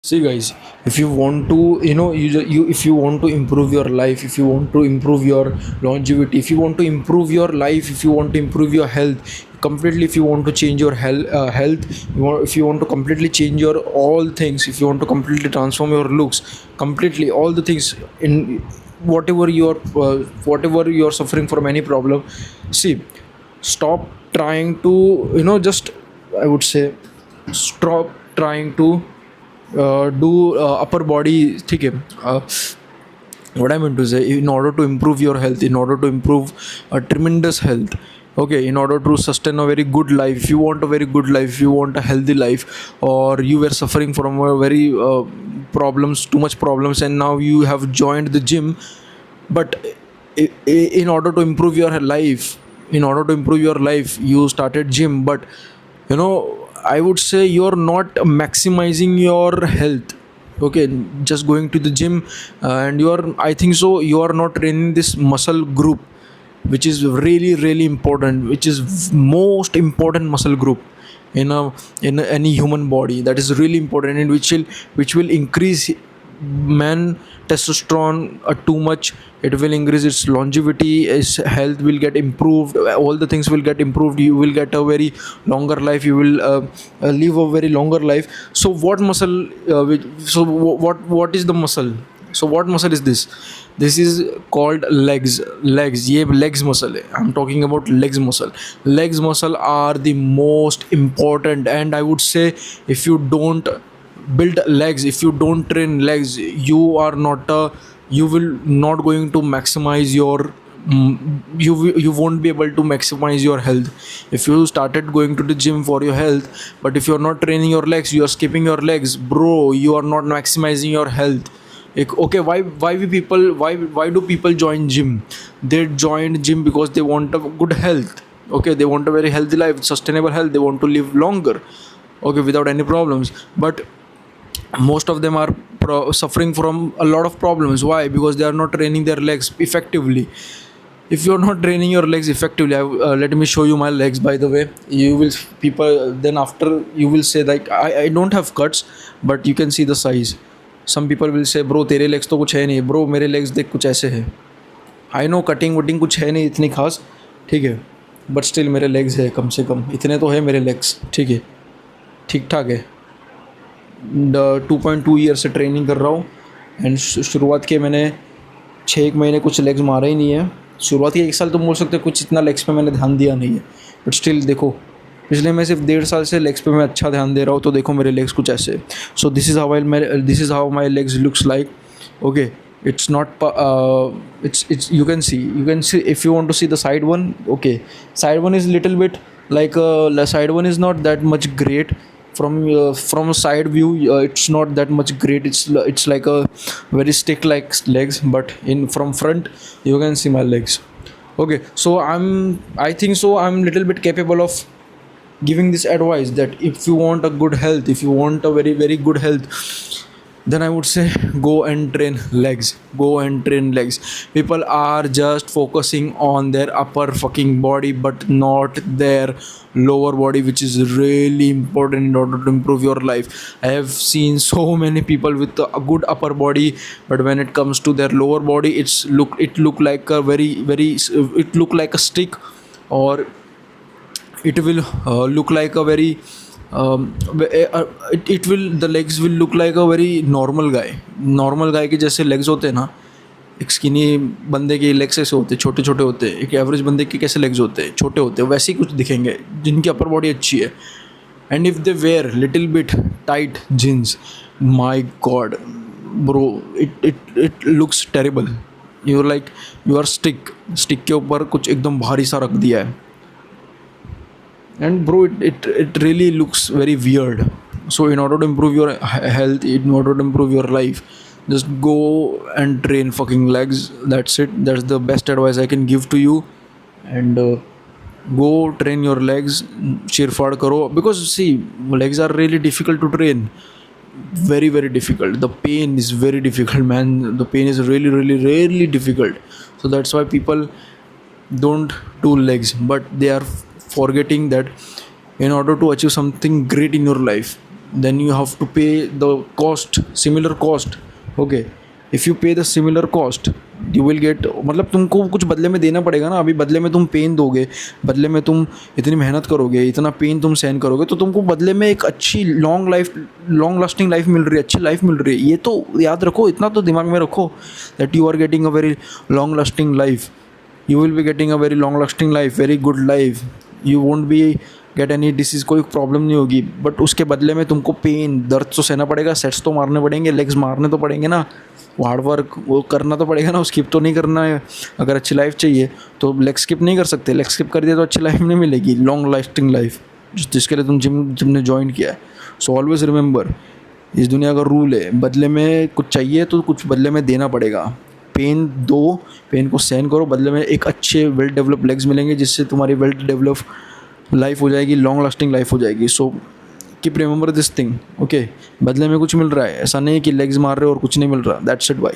See, guys, if you want to, if you want to improve your life, if you want to improve your longevity, if you want to improve your life, if you want to improve your health completely, if you want to change your health, if you want to completely change your all things, if you want to completely transform your looks, completely all the things in whatever you're suffering from any problem. See, stop trying to, just, I would say, stop trying to do upper body. ठीक है, what I meant to say, in order to improve your health, in order to improve a tremendous health, okay, in order to sustain a very good life, if you want a very good life, if you want a healthy life, or you were suffering from a very problems, too much problems, and now you have joined the gym. But in order to improve your life, in order to improve your life, you started gym, but I would say you're not maximizing your health. Okay, just going to the gym, and you're, I think so, you are not training this muscle group, which is really really important, which is most important muscle group in a in any human body. That is really important, and which will increase man testosterone too much. It will increase its longevity, its health will get improved, all the things will get improved, you will get a very longer life, you will live a very longer life. So what muscle, what is the muscle? So what muscle is this? This is called legs. ये legs muscle है, I'm talking about legs muscle. Legs muscle are the most important, and I would say, if you don't build legs, if you don't train legs, you will not going to maximize your, you won't be able to maximize your health. If you started going to the gym for your health, but if you're not training your legs, you are skipping your legs, bro, you are not maximizing your health. Okay, why do people join gym? They join gym because they want a good health. Okay, they want a very healthy life, sustainable health, they want to live longer, okay, without any problems. But most of them are suffering from a lot of problems. Why? Because they are not training their legs effectively. If you're not training your legs effectively, let me show you my legs, by the way. You will, people, then after you will say, like, I don't have cuts, but you can see the size. Some people will say, bro तेरे legs तो कुछ है नहीं. Bro मेरे legs देख कुछ ऐसे है. I know cutting वटिंग कुछ है नहीं इतनी खास, ठीक है, बट स्टिल मेरे legs है, कम से कम इतने तो है मेरे legs, ठीक है, ठीक ठाक है. 2.2 ईयर से ट्रेनिंग कर रहा हूँ, एंड शुरुआत के मैंने 6 महीने कुछ लेग्स मारा ही नहीं है. शुरुआत के 1 साल तो बोल सकते हैं कुछ इतना लेग्स पे मैंने ध्यान दिया नहीं है, बट स्टिल देखो, पिछले मैं सिर्फ 1.5 साल से लेग्स पे मैं अच्छा ध्यान दे रहा हूँ. तो देखो मेरे लेग्स कुछ ऐसे. So this is how my legs looks like. Okay, it's not it's you can see if you want to see the side one. Okay, side one is little bit like side one is not that much great. From a side view, it's not that much great. It's like a very stick like legs, but in from front you can see my legs. Okay, so I think so I'm little bit capable of giving this advice, that if you want a good health, if you want a very very good health, then I would say go and train legs. Go and train legs. People are just focusing on their upper fucking body, but not their lower body, which is really important in order to improve your life. I have seen so many people with a good upper body, but when it comes to their lower body, it look like a very very, it look like a stick, or it will look like a very it will, the legs will look like a very normal guy के जैसे legs होते हैं ना. एक skinny बंदे के legs ऐसे होते हैं, छोटे छोटे होते हैं. एक एवरेज बंदे के कैसे लेग्स होते हैं, छोटे होते हैं, वैसे ही कुछ दिखेंगे जिनकी अपर बॉडी अच्छी है. And if they were little bit tight jeans, my God bro, it looks terrible. You like, you are stick के ऊपर कुछ एकदम भारी सा रख दिया है. And bro, it really looks very weird. So in order to improve your health, in order to improve your life, just go and train fucking legs. That's it. That's the best advice I can give to you. And go train your legs. Cheerfad karo, because see, legs are really difficult to train. Very very difficult. The pain is very difficult, man. The pain is really really really difficult. So that's why people don't do legs, but they are forgetting that in order to achieve something great in your life, then you have to pay the cost, similar cost. Okay, if you pay the similar cost, you will get, मतलब तुमको कुछ बदले में देना पड़ेगा ना. अभी बदले में तुम पेन दोगे, बदले में तुम इतनी मेहनत करोगे, इतना पेन तुम सहन करोगे, तो तुमको बदले में एक अच्छी लॉन्ग लास्टिंग लाइफ मिल रही है, अच्छी लाइफ मिल रही है. ये तो याद रखो, इतना तो दिमाग में रखो, that you are getting a very long lasting life. You will be getting a very long lasting life, very good life. You won't be get any disease, कोई प्रॉब्लम नहीं होगी. बट उसके बदले में तुमको पेन, दर्द तो सहना पड़ेगा, सेट्स तो मारने पड़ेंगे, लेग्स मारने तो पड़ेंगे ना, हार्ड वर्क वो करना तो पड़ेगा ना, स्किप तो नहीं करना है. अगर अच्छी लाइफ चाहिए तो लेग स्किप नहीं कर सकते. लेग स्किप कर दिया तो अच्छी लाइफ नहीं मिलेगी, लॉन्ग लास्टिंग लाइफ, जिसके लिए तुमने ज्वाइन किया है. सो ऑलवेज रिमेंबर, इस दुनिया का रूल है, बदले में कुछ चाहिए तो कुछ बदले में देना पड़ेगा. पेन दो, पेन को सहन करो, बदले में एक अच्छे वेल डेवलप लेग्स मिलेंगे, जिससे तुम्हारी वेल डेवलप लाइफ हो जाएगी, लॉन्ग लास्टिंग लाइफ हो जाएगी. So keep remember this thing. Okay, बदले में कुछ मिल रहा है, ऐसा नहीं कि लेग्स मार रहे हो और कुछ नहीं मिल रहा. That's it, bye.